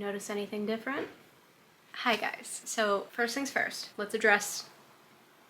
notice anything different? Hi guys. So first things first, let's address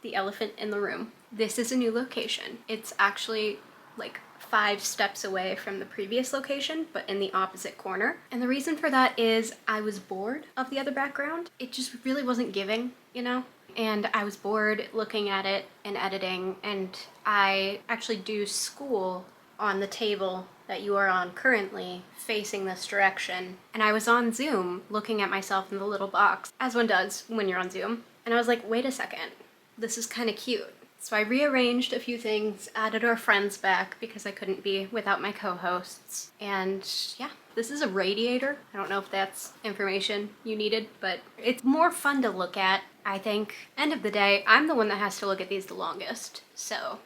the elephant in the room. This is a new location. It's actually like 5 steps away from the previous location, but in the opposite corner. And the reason for that is I was bored of the other background. It just really wasn't giving, you know? And I was bored looking at it and editing, and I actually do school on the table that you are on currently, facing this direction. And I was on Zoom looking at myself in the little box, as one does when you're on Zoom. And I was like, wait a second, this is kind of cute. So I rearranged a few things, added our friends back because I couldn't be without my co-hosts. And yeah, this is a radiator. I don't know if that's information you needed, but it's more fun to look at, I think. End of the day, I'm the one that has to look at these the longest, so.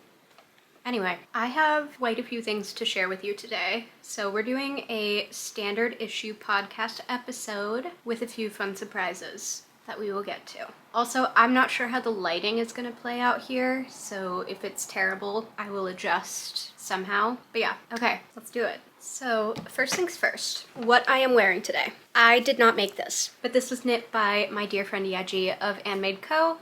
Anyway, I have quite a few things to share with you today. So we're doing a standard issue podcast episode with a few fun surprises that we will get to. Also, I'm not sure how the lighting is going to play out here, so if it's terrible, I will adjust somehow. But yeah, okay, let's do it. So first things first, what I am wearing today. I did not make this, but this was knit by my dear friend Yeji of Handmade Co.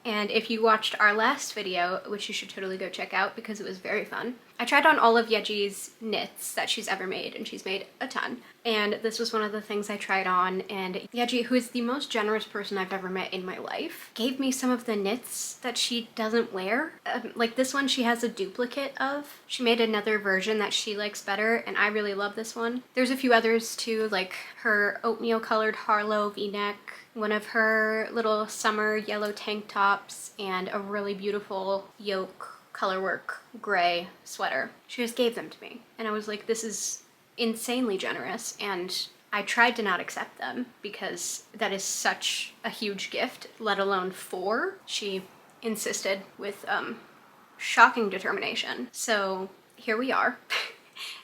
And if you watched our last video, which you should totally go check out because it was very fun, I tried on all of Yeji's knits that she's ever made, and she's made a ton. And this was one of the things I tried on, and Yeji, who is the most generous person I've ever met in my life, gave me some of the knits that she doesn't wear. Like this one she has a duplicate of. She made another version that she likes better, and I really love this one. There's a few others too, like her oatmeal colored Harlow v-neck, one of her little summer yellow tank tops, and a really beautiful yoke colorwork gray sweater. She just gave them to me, and I was like, this is insanely generous, and I tried to not accept them because that is such a huge gift, let alone 4. She insisted with shocking determination. So here we are.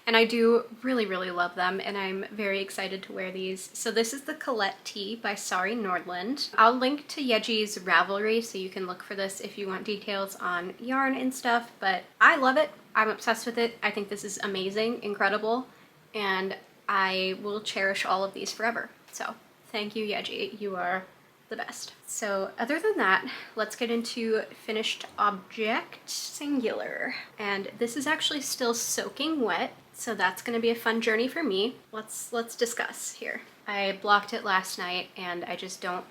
And I do really, really love them, and I'm very excited to wear these. So this is the Colette tee by Sari Nordland. I'll link to Yeji's Ravelry so you can look for this if you want details on yarn and stuff, but I love it. I'm obsessed with it. I think this is amazing, incredible, and I will cherish all of these forever. So thank you, Yeji. You are the best. So other than that, let's get into finished object singular. And this is actually still soaking wet, so that's going to be a fun journey for me. Let's discuss here. I blocked it last night, and I just don't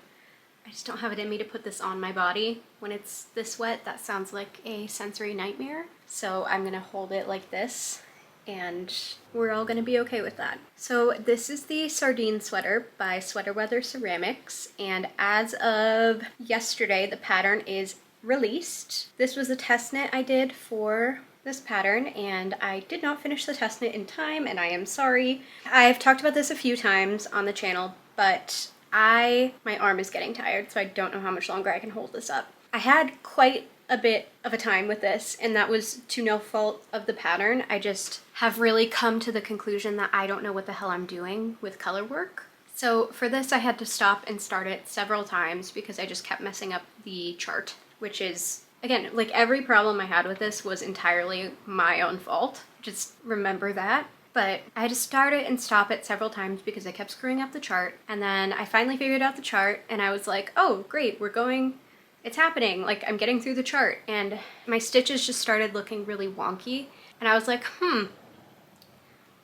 have it in me to put this on my body when it's this wet. That sounds like a sensory nightmare. So I'm gonna hold it like this, and we're all gonna be okay with that. So this is the Sardine Sweater by Sweater Weather Ceramics, and as of yesterday, the pattern is released. This was a test knit I did for this pattern, and I did not finish the test knit in time, and I am sorry. I've talked about this a few times on the channel, but my arm is getting tired, so I don't know how much longer I can hold this up. I had quite a bit of a time with this, and that was to no fault of the pattern. I just have really come to the conclusion that I don't know what the hell I'm doing with color work. So for this, I had to stop and start it several times because I just kept messing up the chart, which is, again, like every problem I had with this was entirely my own fault. Just remember that. But I had to start it and stop it several times because I kept screwing up the chart. And then I finally figured out the chart, and I was like, oh, great, it's happening. Like, I'm getting through the chart. And my stitches just started looking really wonky. And I was like,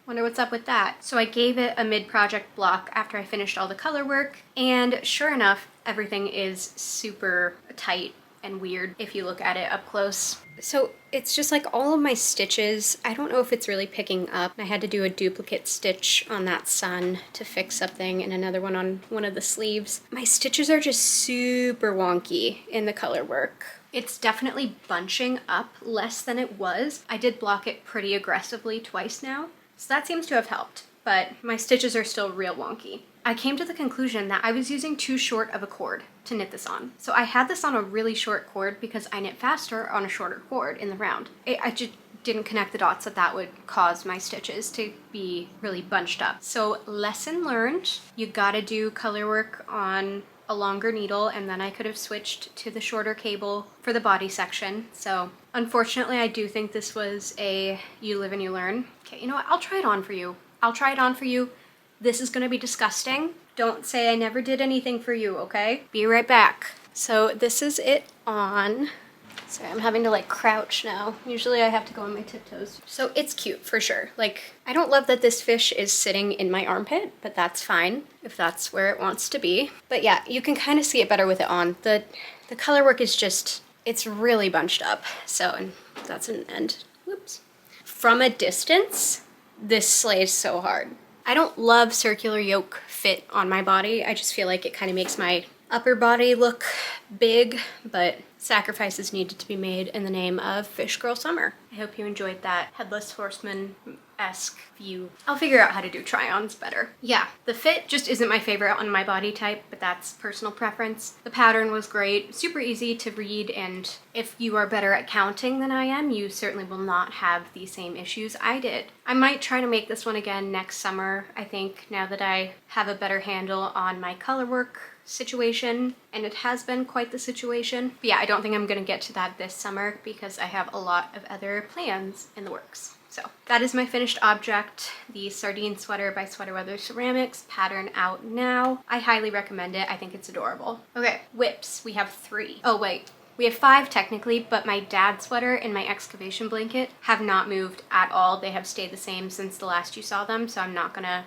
wonder what's up with that. So I gave it a mid-project block after I finished all the color work. And sure enough, everything is super tight and weird if you look at it up close. So it's just like all of my stitches, I don't know if it's really picking up. I had to do a duplicate stitch on that sun to fix something, and another one on one of the sleeves. My stitches are just super wonky in the color work. It's definitely bunching up less than it was. I did block it pretty aggressively twice now, so that seems to have helped, but my stitches are still real wonky. I came to the conclusion that I was using too short of a cord to knit this on. So I had this on a really short cord because I knit faster on a shorter cord in the round. I just didn't connect the dots that would cause my stitches to be really bunched up. So lesson learned, you gotta do color work on a longer needle, and then I could have switched to the shorter cable for the body section. So unfortunately, I do think this was a you live and you learn. Okay, you know what? I'll try it on for you. This is gonna be disgusting. Don't say I never did anything for you, okay? Be right back. So this is it on. Sorry, I'm having to like crouch now. Usually I have to go on my tiptoes. So it's cute for sure. Like, I don't love that this fish is sitting in my armpit, but that's fine if that's where it wants to be. But yeah, you can kind of see it better with it on. The color work is just, it's really bunched up. So, and that's an end. Whoops. From a distance, this slays so hard. I don't love circular yoke fit on my body. I just feel like it kind of makes my upper body look big, but sacrifices needed to be made in the name of Fish Girl Summer. I hope you enjoyed that Headless Horseman-esque view. I'll figure out how to do try-ons better. Yeah, the fit just isn't my favorite on my body type, but that's personal preference. The pattern was great, super easy to read, and if you are better at counting than I am, you certainly will not have the same issues I did. I might try to make this one again next summer, I think, now that I have a better handle on my color work situation, and it has been quite the situation. But yeah, I don't think I'm gonna get to that this summer because I have a lot of other plans in the works. So that is my finished object, the Sardine Sweater by Sweater Weather Ceramics, pattern out now. I highly recommend it. I think it's adorable. Okay, whips. We have 3. Oh wait, we have 5 technically, but my dad's sweater and my excavation blanket have not moved at all. They have stayed the same since the last you saw them, so I'm not gonna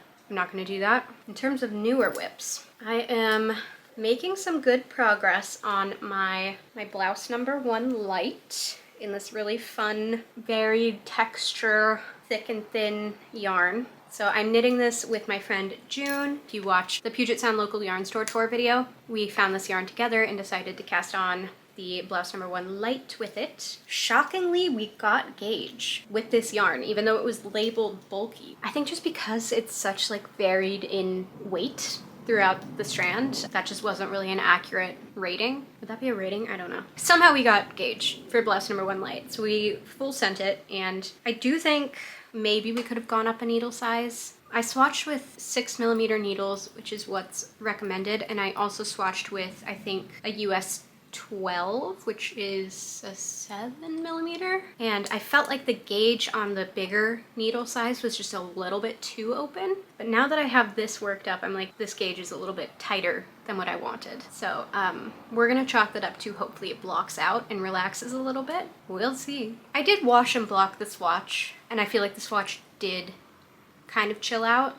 do that. In terms of newer whips, I am making some good progress on my blouse number 1 light in this really fun, varied texture, thick and thin yarn. So I'm knitting this with my friend June. If you watched the Puget Sound Local Yarn Store tour video, we found this yarn together and decided to cast on the blouse number 1 light with it. Shockingly, we got gauge with this yarn, even though it was labeled bulky. I think just because it's such like varied in weight throughout the strand, that just wasn't really an accurate rating. Would that be a rating? I don't know. Somehow we got gauge for blouse number 1 light. So we full sent it, and I do think maybe we could have gone up a needle size. I swatched with 6mm needles, which is what's recommended, and I also swatched with, I think, a US 12, which is a 7mm, and I felt like the gauge on the bigger needle size was just a little bit too open. But now that I have this worked up, I'm like, this gauge is a little bit tighter than what I wanted. So we're gonna chalk that up to hopefully it blocks out and relaxes a little bit. We'll see. I did wash and block the swatch, and I feel like the swatch did kind of chill out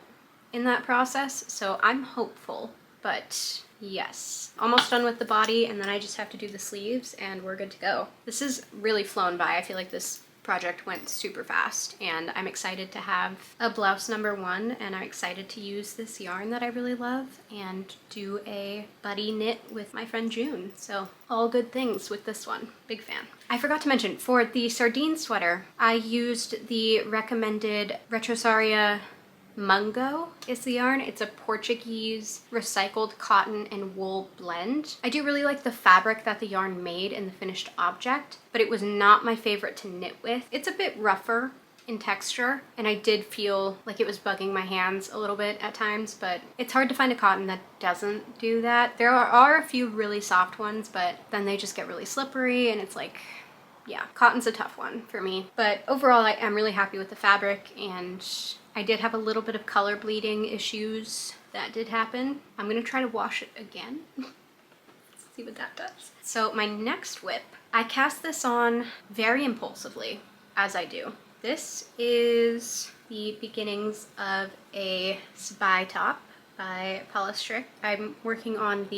in that process, so I'm hopeful. But yes, almost done with the body, and then I just have to do the sleeves and we're good to go. This has really flown by. I feel like this project went super fast, and I'm excited to have a blouse number 1, and I'm excited to use this yarn that I really love and do a buddy knit with my friend June. So all good things with this one. Big fan. I forgot to mention, for the Sardine Sweater, I used the recommended Retrosaria Mungo is the yarn. It's a Portuguese recycled cotton and wool blend. I do really like the fabric that the yarn made in the finished object, but it was not my favorite to knit with. It's a bit rougher in texture, and I did feel like it was bugging my hands a little bit at times, but it's hard to find a cotton that doesn't do that. There are a few really soft ones, but then they just get really slippery, and it's like, yeah, cotton's a tough one for me. But overall, I am really happy with the fabric, and I did have a little bit of color bleeding issues that did happen. I'm gonna try to wash it again. See what that does. So my next whip, I cast this on very impulsively, as I do. This is the beginnings of a spy top by Paula Strick. I'm working on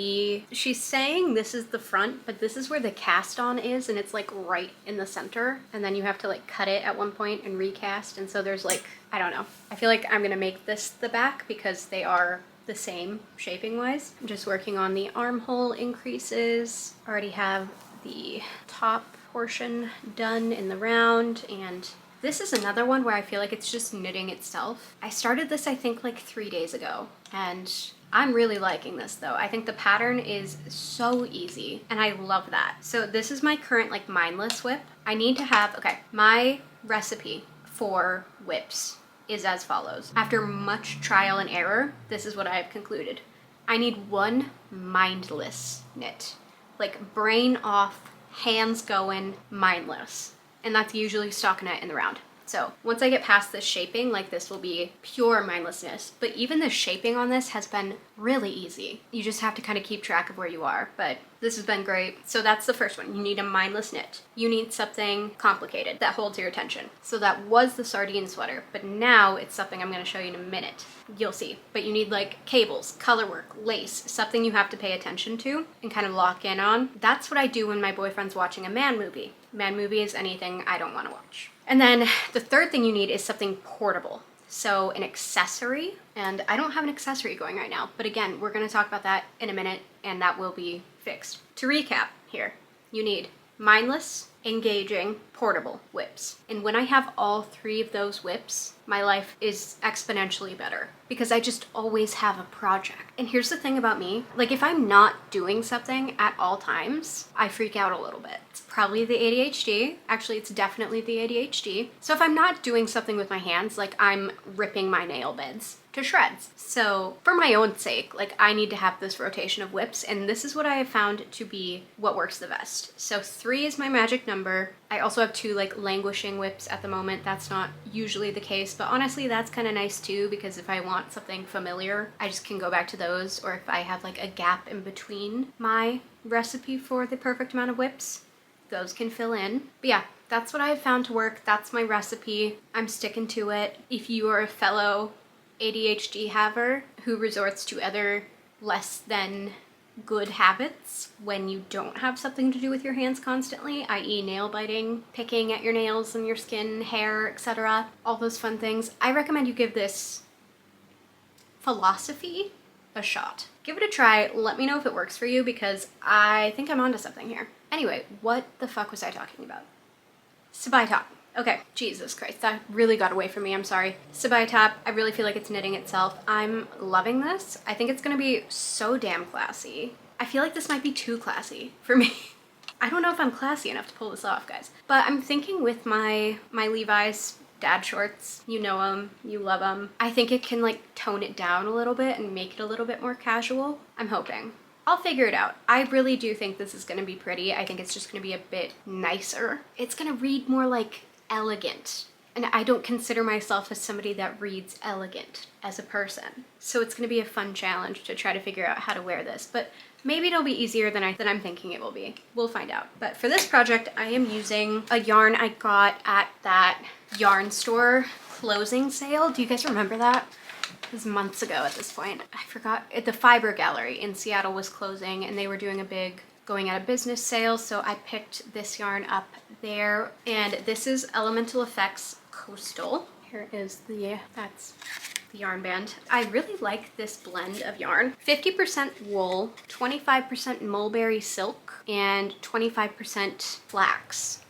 she's saying this is the front, but this is where the cast on is, and it's like right in the center, and then you have to like cut it at one point and recast, and so there's like, I don't know. I feel like I'm gonna make this the back because they are the same shaping wise. I'm just working on the armhole increases. Already have the top portion done in the round, and this is another one where I feel like it's just knitting itself. I started this, I think, like 3 days ago, and I'm really liking this though. I think the pattern is so easy, and I love that. So this is my current like mindless whip. I need to have, okay, my recipe for whips is as follows. After much trial and error, this is what I have concluded. I need 1 mindless knit, like brain off, hands going, mindless. And that's usually stockinette in the round. So once I get past the shaping, like this will be pure mindlessness. But even the shaping on this has been really easy. You just have to kind of keep track of where you are, but this has been great. So that's the first one. You need a mindless knit. You need something complicated that holds your attention. So that was the Sardine Sweater, but now it's something I'm going to show you in a minute. You'll see. But you need like cables, color work, lace, something you have to pay attention to and kind of lock in on. That's what I do when my boyfriend's watching a man movie. Man movie is anything I don't want to watch. And then the third thing you need is something portable. So an accessory, and I don't have an accessory going right now, but again, we're going to talk about that in a minute and that will be fixed. To recap here, you need mindless, engaging, portable whips. And when I have all three of those whips, my life is exponentially better because I just always have a project. And here's the thing about me, like if I'm not doing something at all times, I freak out a little bit. It's probably the ADHD. Actually, it's definitely the ADHD. So if I'm not doing something with my hands, like I'm ripping my nail beds to shreds. So for my own sake, like I need to have this rotation of whips, and this is what I have found to be what works the best. So 3 is my magic number. I also have 2 like languishing whips at the moment. That's not usually the case, but honestly that's kind of nice too, because if I want something familiar, I just can go back to those, or if I have like a gap in between my recipe for the perfect amount of whips, those can fill in. But yeah, that's what I've found to work. That's my recipe. I'm sticking to it. If you are a fellow ADHD haver who resorts to other less than good habits when you don't have something to do with your hands constantly, i.e. nail biting, picking at your nails and your skin, hair, etc., all those fun things, I recommend you give this philosophy a shot. Give it a try. Let me know if it works for you because I think I'm onto something here. Anyway, what the fuck was I talking about? Sabai top. Okay, Jesus Christ, that really got away from me, I'm sorry. Sabai top, I really feel like it's knitting itself. I'm loving this. I think it's gonna be so damn classy. I feel like this might be too classy for me. I don't know if I'm classy enough to pull this off, guys. But I'm thinking with my Levi's dad shorts, you know them, you love them. I think it can like tone it down a little bit and make it a little bit more casual. I'm hoping. I'll figure it out. I really do think this is gonna be pretty. I think it's just gonna be a bit nicer. It's gonna read more like elegant, and I don't consider myself as somebody that reads elegant as a person, so it's going to be a fun challenge to try to figure out how to wear this, but maybe it'll be easier than I'm thinking it will be. We'll find out. But for this project I am using a yarn I got at that yarn store closing sale. Do you guys remember that? It was months ago at this point. I forgot. The Fiber Gallery in Seattle was closing and they were doing a big going out of business sale, so I picked this yarn up there, and this is Elemental Effects Coastal. Here is that's the yarn band. I really like this blend of yarn. 50% wool, 25% mulberry silk, and 25% flax.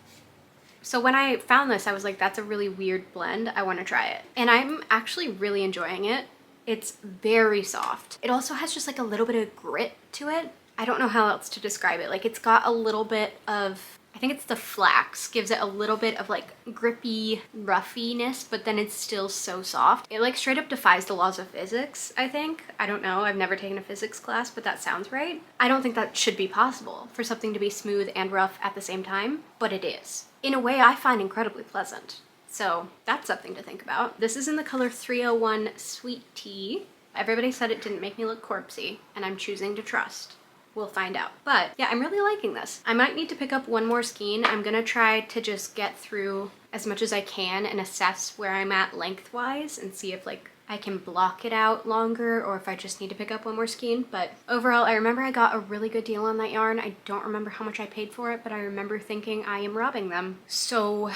So when I found this, I was like, that's a really weird blend. I want to try it. And I'm actually really enjoying it. It's very soft. It also has just like a little bit of grit to it. I don't know how else to describe it. Like it's got a little bit of, I think it's the flax, gives it a little bit of like grippy ruffiness, but then it's still so soft. It like straight up defies the laws of physics, I think. I don't know, I've never taken a physics class, but that sounds right. I don't think that should be possible for something to be smooth and rough at the same time, but it is. In a way I find incredibly pleasant. So that's something to think about. This is in the color 301 Sweet Tea. Everybody said it didn't make me look corpsey, and I'm choosing to trust. We'll find out. But yeah, I'm really liking this. I might need to pick up one more skein. I'm gonna try to just get through as much as I can and assess where I'm at lengthwise and see if like I can block it out longer or if I just need to pick up one more skein. But overall, I remember I got a really good deal on that yarn. I don't remember how much I paid for it, but I remember thinking I am robbing them. So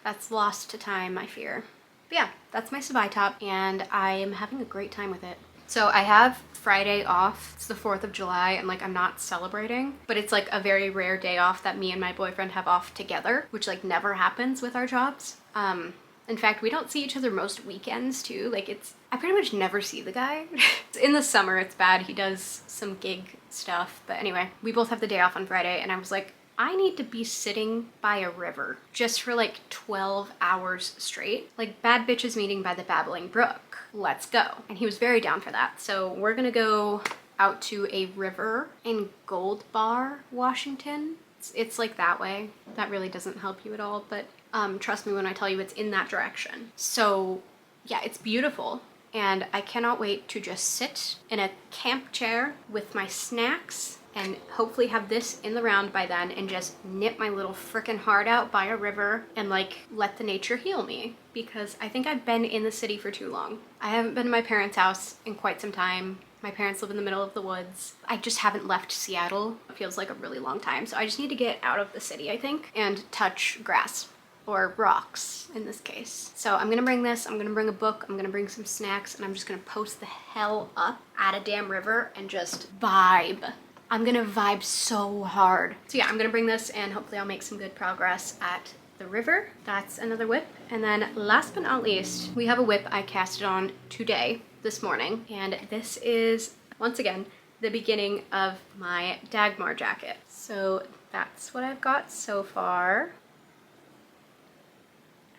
that's lost to time, I fear. But yeah, that's my Sabai top and I am having a great time with it. So I have Friday off. It's the 4th of July and like I'm not celebrating, but it's like a very rare day off that me and my boyfriend have off together, which like never happens with our jobs. In fact, we don't see each other most weekends too. Like I pretty much never see the guy. In the summer, it's bad. He does some gig stuff. But anyway, we both have the day off on Friday and I was like, I need to be sitting by a river just for like 12 hours straight. Like bad bitches meeting by the babbling brook. Let's go. And he was very down for that. So we're gonna go out to a river in Gold Bar, Washington. It's like that way. That really doesn't help you at all, but trust me when I tell you it's in that direction. So yeah, it's beautiful. And I cannot wait to just sit in a camp chair with my snacks and hopefully have this in the round by then and just knit my little frickin' heart out by a river and like let the nature heal me, because I think I've been in the city for too long. I haven't been to my parents' house in quite some time. My parents live in the middle of the woods. I just haven't left Seattle. It feels like a really long time. So I just need to get out of the city, I think, and touch grass. Or rocks in this case. So I'm gonna bring this, I'm gonna bring a book, I'm gonna bring some snacks, and I'm just gonna post the hell up at a damn river and just vibe. I'm gonna vibe so hard. So yeah, I'm gonna bring this and hopefully I'll make some good progress at the river. That's another whip. And then last but not least, we have a whip I casted on today, this morning. And this is, once again, the beginning of my Dagmar jacket. So that's what I've got so far.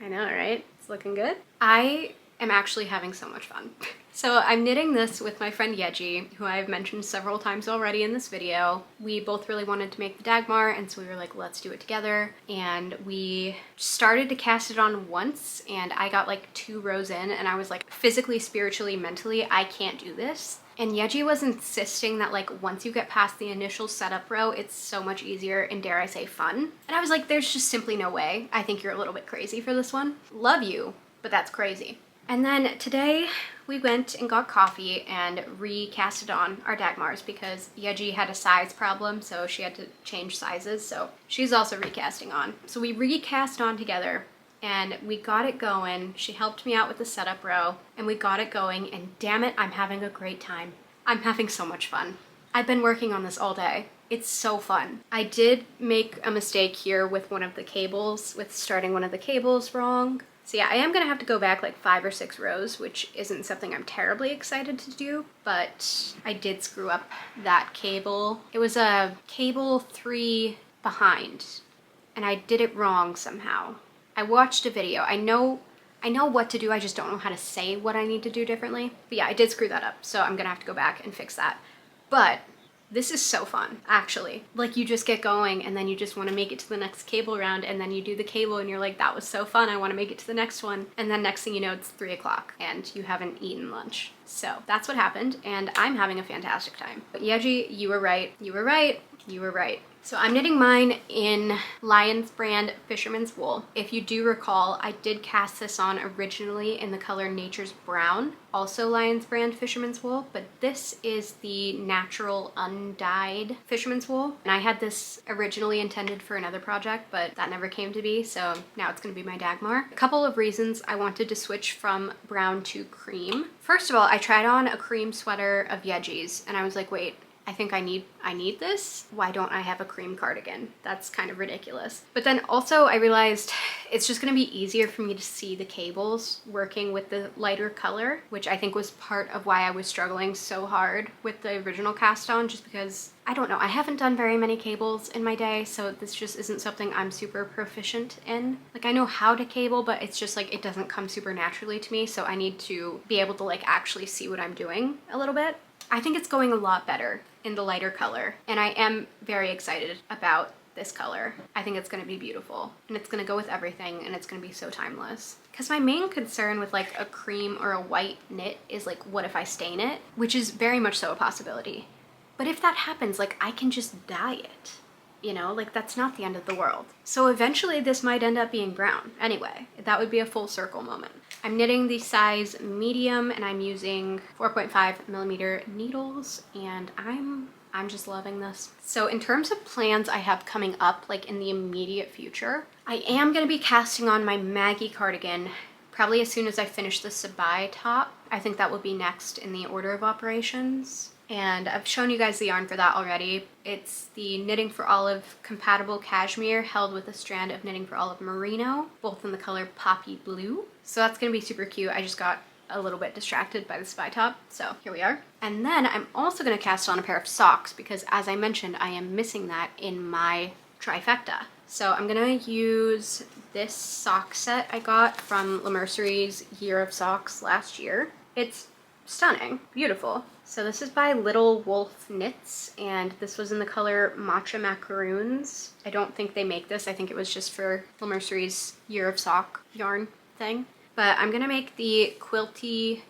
I know, right? It's looking good. I am actually having so much fun. So I'm knitting this with my friend Yeji, who I've mentioned several times already in this video. We both really wanted to make the Dagmar, and so we were like, let's do it together. And we started to cast it on once, and I got like 2 rows in, and I was like, physically, spiritually, mentally, I can't do this. And Yeji was insisting that like once you get past the initial setup row, it's so much easier and, dare I say, fun. And I was like, there's just simply no way. I think you're a little bit crazy for this one. Love you, but that's crazy. And then today we went and got coffee and recasted on our Dagmars because Yeji had a size problem, so she had to change sizes. So she's also recasting on. So we recast on together. And we got it going. She helped me out with the setup row and we got it going, and damn it, I'm having a great time. I'm having so much fun. I've been working on this all day. It's so fun. I did make a mistake here with one of the cables, with starting one of the cables wrong. So yeah, I am gonna have to go back like 5 or 6 rows, which isn't something I'm terribly excited to do, but I did screw up that cable. It was a cable 3 behind, and I did it wrong somehow. I watched a video. I know what to do, I just don't know how to say what I need to do differently. But yeah, I did screw that up, so I'm gonna have to go back and fix that. But this is so fun, actually. Like, you just get going and then you just want to make it to the next cable round, and then you do the cable and you're like, that was so fun, I want to make it to the next one. And then next thing you know, it's 3 o'clock and you haven't eaten lunch. So that's what happened, and I'm having a fantastic time. But Yeji, you were right, you were right, you were right. So I'm knitting mine in Lion's brand Fisherman's Wool. If you do recall, I did cast this on originally in the color Nature's Brown, also Lion's brand Fisherman's Wool, but this is the natural undyed Fisherman's Wool. And I had this originally intended for another project, but that never came to be, so now it's gonna be my Dagmar. A couple of reasons I wanted to switch from brown to cream. First of all, I tried on a cream sweater of Yeji's and I was like, wait, I think I need this. Why don't I have a cream cardigan? That's kind of ridiculous. But then also I realized it's just gonna be easier for me to see the cables working with the lighter color, which I think was part of why I was struggling so hard with the original cast on, just because, I don't know, I haven't done very many cables in my day, so this just isn't something I'm super proficient in. Like, I know how to cable, but it's just like, it doesn't come super naturally to me, so I need to be able to like actually see what I'm doing a little bit. I think it's going a lot better in the lighter color, and I am very excited about this color. I think it's gonna be beautiful, and it's gonna go with everything, and it's gonna be so timeless. Because my main concern with like a cream or a white knit is like, what if I stain it? Which is very much so a possibility. But if that happens, like, I can just dye it. You know, like, that's not the end of the world. So eventually this might end up being brown. Anyway, that would be a full circle moment. I'm knitting the size medium, and I'm using 4.5mm needles, and I'm just loving this. So in terms of plans I have coming up, like in the immediate future, I am gonna be casting on my Maggie cardigan probably as soon as I finish the Sabai top. I think that will be next in the order of operations. And I've shown you guys the yarn for that already. It's the Knitting for Olive compatible cashmere held with a strand of Knitting for Olive merino, both in the color Poppy Blue. So that's gonna be super cute. I just got a little bit distracted by the spy top, so here we are. And then I'm also gonna cast on a pair of socks because, as I mentioned, I am missing that in my trifecta. So I'm gonna use this sock set I got from La Mercerie's Year of Socks last year. It's stunning, beautiful. So this is by Little Wolf Knits, and this was in the color Matcha Macaroons. I don't think they make this. I think it was just for Little Mercery's Year of Sock yarn thing. But I'm gonna make the quilty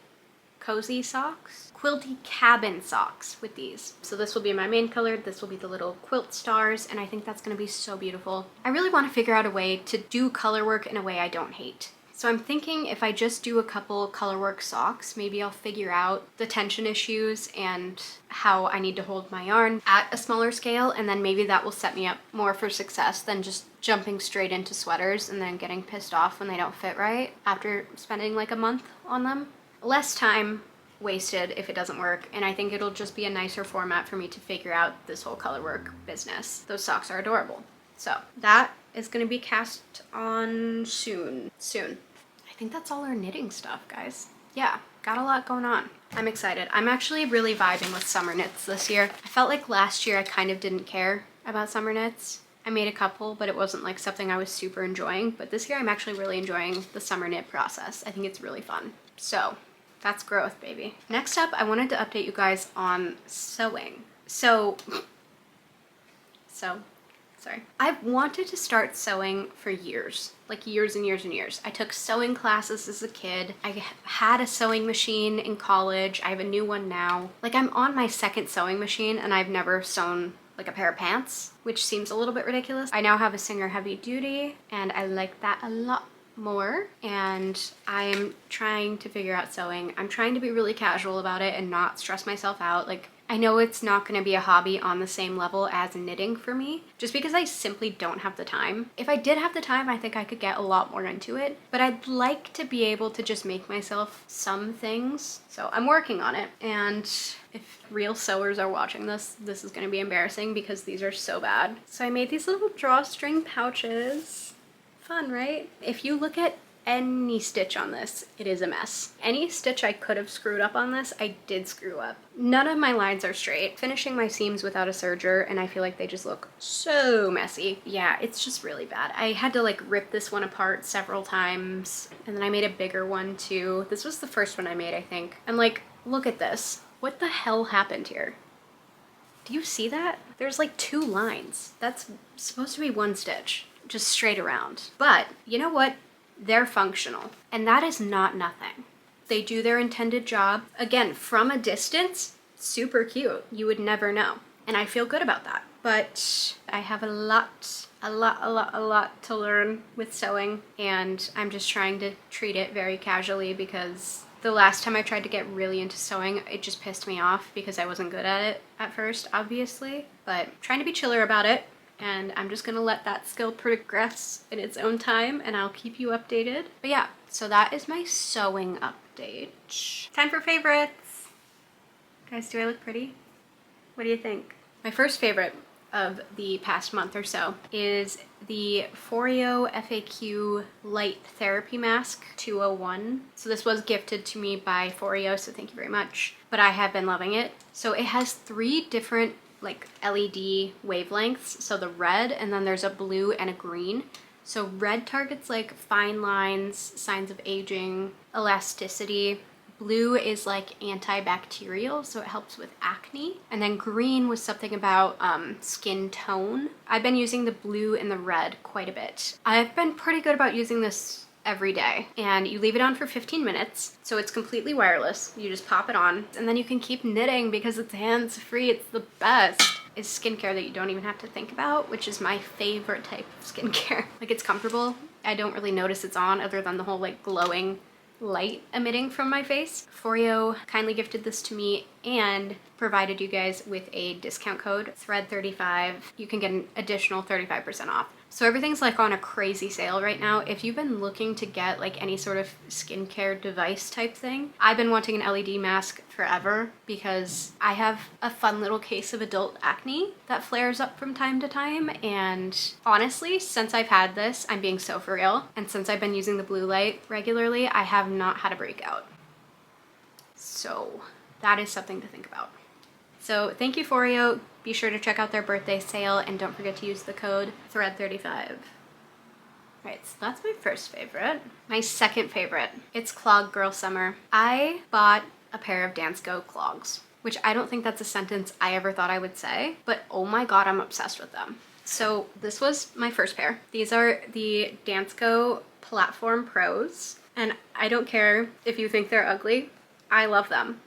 cozy socks, quilty cabin socks with these. So this will be my main color, this will be the little quilt stars, and I think that's gonna be so beautiful. I really wanna figure out a way to do color work in a way I don't hate. So I'm thinking if I just do a couple colorwork socks, maybe I'll figure out the tension issues and how I need to hold my yarn at a smaller scale, and then maybe that will set me up more for success than just jumping straight into sweaters and then getting pissed off when they don't fit right after spending like a month on them. Less time wasted if it doesn't work, and I think it'll just be a nicer format for me to figure out this whole colorwork business. Those socks are adorable. So that is going to be cast on soon. I think that's all our knitting stuff, guys. Yeah, got a lot going on. I'm excited. I'm actually really vibing with summer knits this year. I felt like last year I kind of didn't care about summer knits. I made a couple, but it wasn't like something I was super enjoying. But this year I'm actually really enjoying the summer knit process. I think it's really fun. So that's growth, baby. Next up, I wanted to update you guys on sewing. Sorry. I've wanted to start sewing for years, like years and years and years. I took sewing classes as a kid. I had a sewing machine in college. I have a new one now. Like, I'm on my second sewing machine and I've never sewn like a pair of pants, which seems a little bit ridiculous. I now have a Singer Heavy Duty and I like that a lot more, and I'm trying to figure out sewing. I'm trying to be really casual about it and not stress myself out. Like, I know it's not going to be a hobby on the same level as knitting for me, just because I simply don't have the time. If I did have the time, I think I could get a lot more into it, but I'd like to be able to just make myself some things. So I'm working on it, and if real sewers are watching this, this is going to be embarrassing because these are so bad. So I made these little drawstring pouches. Fun, right? If you look at any stitch on this, it is a mess. Any stitch I could have screwed up on this, I did screw up. None of my lines are straight. Finishing my seams without a serger, and I feel like they just look so messy. Yeah, it's just really bad. I had to like rip this one apart several times, and then I made a bigger one too. This was the first one I made, I think. And like, look at this. What the hell happened here? Do you see that? There's like 2 lines. That's supposed to be 1 stitch, just straight around. But you know what? They're functional, and that is not nothing. They do their intended job. Again, from a distance, super cute. You would never know, and I feel good about that. But I have a lot to learn with sewing, and I'm just trying to treat it very casually because the last time I tried to get really into sewing, it just pissed me off because I wasn't good at it at first, obviously. But trying to be chiller about it. And I'm just gonna let that skill progress in its own time, and I'll keep you updated. But yeah, so that is my sewing update. Time for favorites. Guys, do I look pretty? What do you think? My first favorite of the past month or so is the Foreo FAQ Light Therapy Mask 201. So this was gifted to me by Foreo, so thank you very much. But I have been loving it. So it has 3 different like LED wavelengths, so the red, and then there's a blue and a green. So red targets like fine lines, signs of aging, elasticity. Blue is like antibacterial, so it helps with acne. And then green was something about skin tone. I've been using the blue and the red quite a bit. I've been pretty good about using this every day, and you leave it on for 15 minutes, so it's completely wireless. You just pop it on, and then you can keep knitting because it's hands-free. It's the best. Is skincare that you don't even have to think about, which is my favorite type of skincare. Like, it's comfortable. I don't really notice it's on other than the whole like glowing light emitting from my face. Foreo kindly gifted this to me and provided you guys with a discount code, THREAD35. You can get an additional 35% off. So everything's like on a crazy sale right now. If you've been looking to get like any sort of skincare device type thing, I've been wanting an LED mask forever because I have a fun little case of adult acne that flares up from time to time. And honestly, since I've had this, I'm being so for real. And since I've been using the blue light regularly, I have not had a breakout. So that is something to think about. So thank you, Foreo. Be sure to check out their birthday sale, and don't forget to use the code THREAD35. Right, so that's my first favorite. My second favorite, it's Clog Girl Summer. I bought a pair of Dance Go clogs. which I don't think that's a sentence I ever thought I would say, but oh my God, I'm obsessed with them. So this was my first pair. These are the Dansko Platform Pros, and I don't care if you think they're ugly. I love them.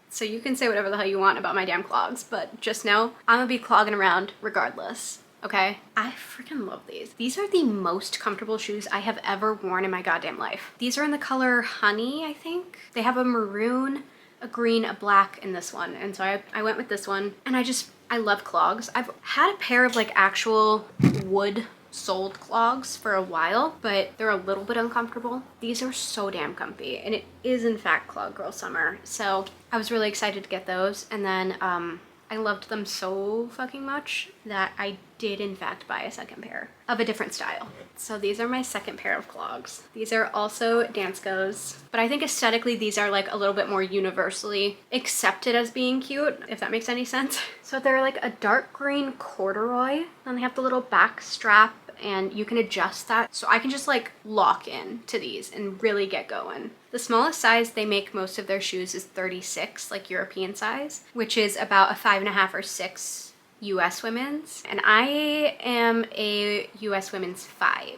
So you can say whatever the hell you want about my damn clogs, but just know I'm gonna be clogging around regardless, okay? I freaking love these. These are the most comfortable shoes I have ever worn in my goddamn life. These are in the color Honey, I think. They have a maroon, a green, a black in this one, and so I went with this one, and I love clogs. I've had a pair of like actual wood soled clogs for a while, but they're a little bit uncomfortable. These are so damn comfy, and it is in fact clog girl summer. So I was really excited to get those, and then I loved them so fucking much that I did in fact buy a second pair of a different style. So these are my second pair of clogs. These are also Danskos, but I think aesthetically these are like a little bit more universally accepted as being cute, if that makes any sense. So they're like a dark green corduroy, and they have the little back strap, and you can adjust that. So I can just like lock in to these and really get going. The smallest size they make most of their shoes is 36, like European size, which is about a 5.5 or 6 US women's. And I am a US women's 5.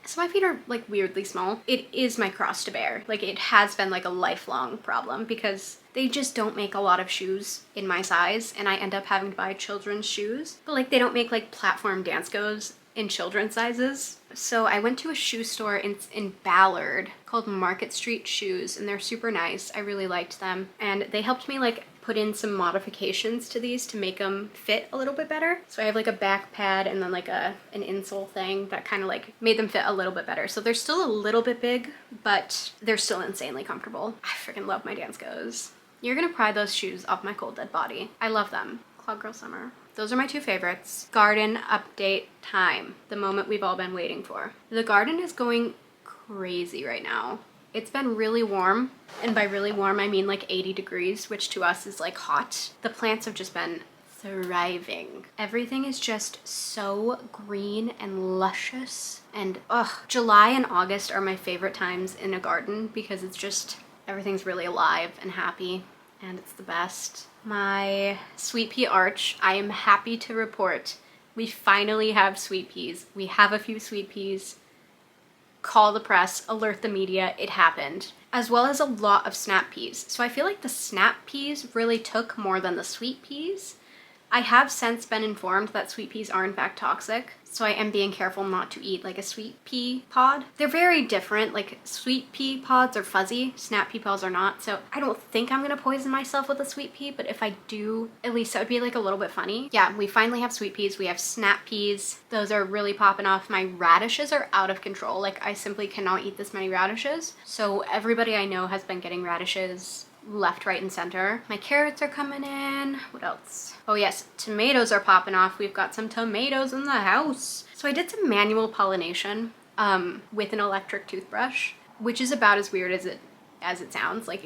So my feet are like weirdly small. It is my cross to bear. Like it has been like a lifelong problem because they just don't make a lot of shoes in my size, and I end up having to buy children's shoes. But like they don't make like platform Danskos in children's sizes. So I went to a shoe store in Ballard called Market Street Shoes, and they're super nice. I really liked them, and they helped me like put in some modifications to these to make them fit a little bit better. So I have like a back pad and then like an insole thing that kind of like made them fit a little bit better. So they're still a little bit big, but they're still insanely comfortable. I freaking love my Danskos. You're gonna pry those shoes off my cold dead body. I love them. Clog girl summer. Those are my two favorites. Garden update time. The moment we've all been waiting for. The garden is going crazy right now. It's been really warm, and by really warm I mean like 80 degrees, which to us is like hot. The plants have just been thriving. Everything is just so green and luscious, and July and August are my favorite times in a garden because it's just everything's really alive and happy, and it's the best. My sweet pea arch, I am happy to report we finally have sweet peas. We have a few sweet peas. Call the press, alert the media, it happened. As well as a lot of snap peas. So I feel like the snap peas really took more than the sweet peas. I have since been informed that sweet peas are in fact toxic, so I am being careful not to eat like a sweet pea pod. They're very different. Like sweet pea pods are fuzzy, snap pea pods are not, so I don't think I'm gonna poison myself with a sweet pea, but if I do, at least that would be like a little bit funny. Yeah, we finally have sweet peas, we have snap peas. Those are really popping off. My radishes are out of control. Like I simply cannot eat this many radishes. So everybody I know has been getting radishes left, right, and center. My carrots are coming in. What else? Oh yes, tomatoes are popping off. We've got some tomatoes in the house. So I did some manual pollination with an electric toothbrush, which is about as weird as it sounds. Like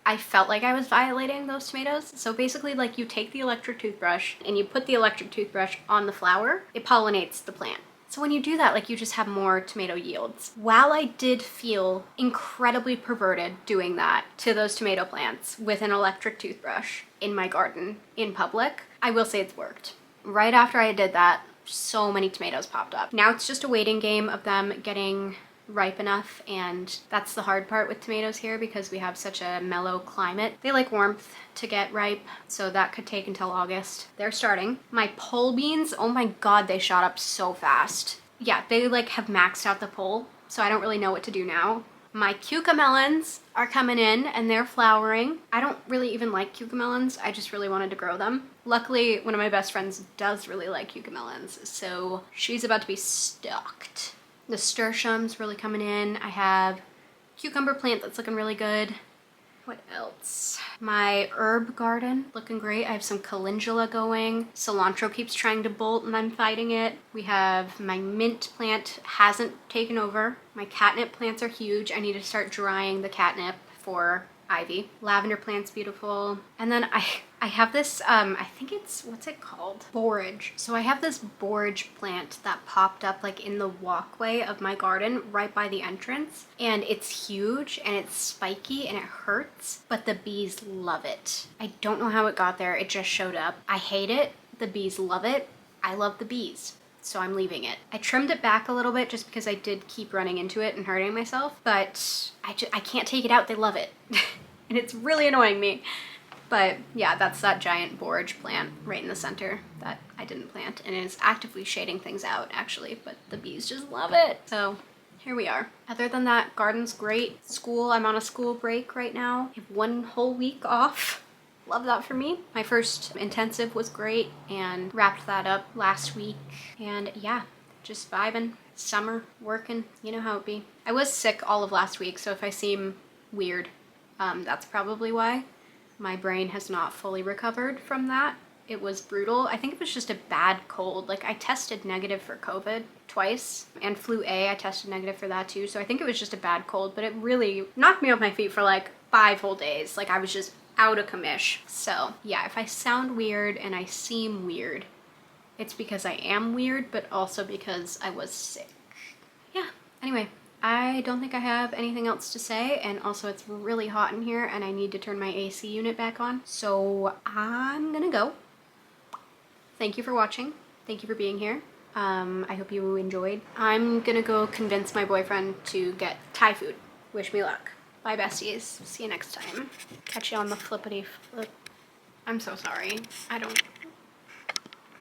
I felt like I was violating those tomatoes. So basically like you take the electric toothbrush and you put the electric toothbrush on the flower, it pollinates the plant. So when you do that, like you just have more tomato yields. While I did feel incredibly perverted doing that to those tomato plants with an electric toothbrush in my garden in public, I will say it's worked. Right after I did that, so many tomatoes popped up. Now it's just a waiting game of them getting ripe enough, and that's the hard part with tomatoes here because we have such a mellow climate. They like warmth to get ripe, so that could take until August. They're starting. My pole beans, oh my god, they shot up so fast. Yeah, they like have maxed out the pole, so I don't really know what to do now. My cucamelons are coming in and they're flowering. I don't really even like cucamelons. I just really wanted to grow them. Luckily, one of my best friends does really like cucamelons, so she's about to be stocked. Nasturtium's really coming in. I have cucumber plant that's looking really good. What else? My herb garden looking great. I have some calendula going. Cilantro keeps trying to bolt and I'm fighting it. We have my mint plant hasn't taken over. My catnip plants are huge. I need to start drying the catnip for ivy. Lavender plant's beautiful. And then I have this, I think it's, what's it called? Borage. So I have this borage plant that popped up like in the walkway of my garden right by the entrance. And it's huge and it's spiky and it hurts, but the bees love it. I don't know how it got there. It just showed up. I hate it. The bees love it. I love the bees. So I'm leaving it. I trimmed it back a little bit just because I did keep running into it and hurting myself, but I can't take it out. They love it. And it's really annoying me. But yeah, that's that giant borage plant right in the center that I didn't plant, and it's actively shading things out actually, but the bees just love it. So here we are. Other than that, garden's great. School, I'm on a school break right now. I have 1 whole week off. Love that for me. My first intensive was great and wrapped that up last week. And yeah, just vibing, summer, working, you know how it be. I was sick all of last week, so if I seem weird, that's probably why. My brain has not fully recovered from that. It was brutal. I think it was just a bad cold. Like I tested negative for COVID twice, and flu A, I tested negative for that too. So I think it was just a bad cold, but it really knocked me off my feet for like 5 whole days. Like I was just out of commish. So yeah, if I sound weird and I seem weird, it's because I am weird, but also because I was sick. Yeah, anyway. I don't think I have anything else to say, and also it's really hot in here and I need to turn my AC unit back on. So I'm gonna go. Thank you for watching. Thank you for being here. I hope you enjoyed. I'm gonna go convince my boyfriend to get Thai food. Wish me luck. Bye besties. See you next time. Catch you on the flippity flip. I'm so sorry. I don't